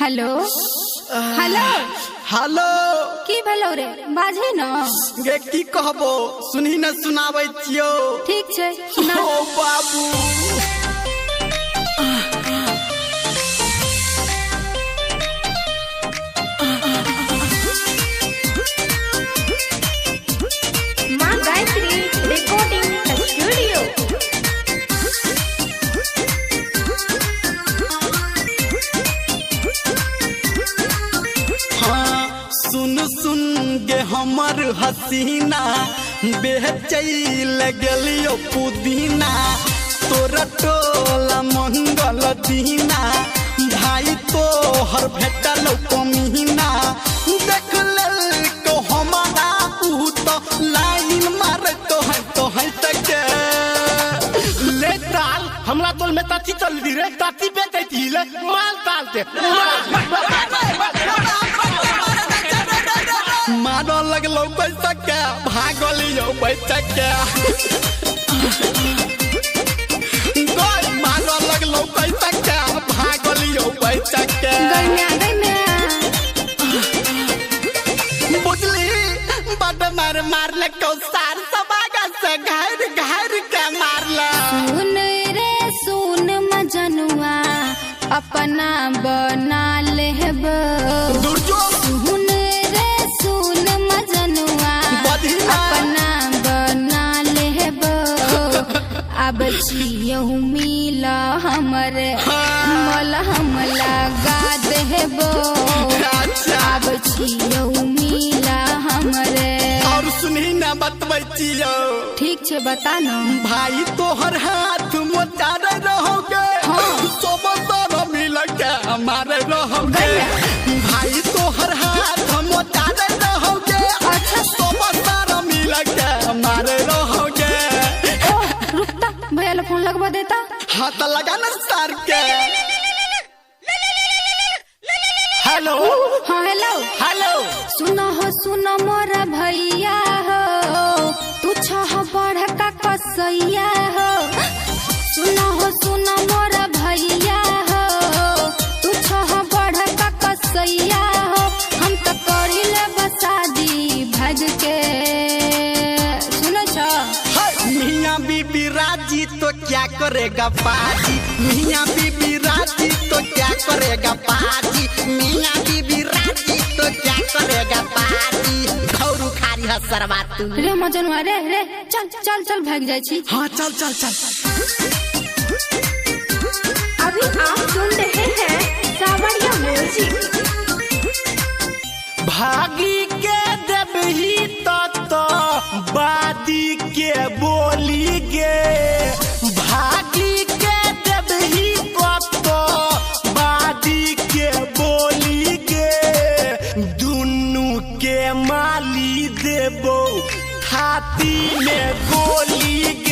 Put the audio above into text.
Hello hello hello की भेलो रे बाजे न गे की कहबो सुनी न सुनाबै छियो। ठीक छै सुना। ओ बाबू माँ गायत्री रिकॉर्डिंग स्टूडियो। हाँ सुन सुन गे हमर हसीना बेचैल गेलियो पुदीना तोरा टोला मंगल दीना भाई तोहर भेटल कमीना देख लेल को हमारा ऊ तो लाइन मार तो है तक ले ताल हमरा तोल में ताती चल दी रे ताती पे देती ले माल तालते मारो लगलो पैसा के भागलियो पैसा के गोल मारो लगलो पैसा के भागलियो पैसा के गन्या बुझली बड़ मार मारले को सार सबागा से घर घर के मारला सुन रे सुन मजनुआ अपना बना लेब। दुर्जो सुन रे सुन मजनुआ बधिया। अपना बना लेब। अब छियौ मिल हमरे मल हम लगा देब। अच्छा अब छियौ मिल हमरे। और सुनी न बतबै छियो ठीक छै बता न। भाई तोहर हाथ मोचार रहोगे सब सर मिल के हमारे रहोगे भाई तोहर हाथ मोचार रहोगे अच्छा। सब सर मिल के हमारे रहोगे रुकता भैया ला फोन लगवा देता। हाथ लगा न सर के हेलो हाँ हेलो हेलो सुनो मोरा भैया हो तू छह बढ़ का कसैया हो। सुनो मोरा भैया हो तू छह बढ़ का कसैया हो। हम तो करी ले बसादी भज के सुनो छ। मियाँ बीबी राजी तो क्या करेगा पाजी मियाँ बीबी राजी तो क्या करेगा पाजी मियाँ बीबी राजी तो क्या करेगा पाजी घौरू खारी हसरवा तू रे मजनुआ रे चल चल चल भाग जाय छी। हाँ चल चल चल अभी आप सुन रहे हैं सावरिया म्यूजिक। भागी के देबही तो बादी के बोली गे भागी के देबही तो बादी के बोली गे दुनू के माली देबो छाती में गोली गे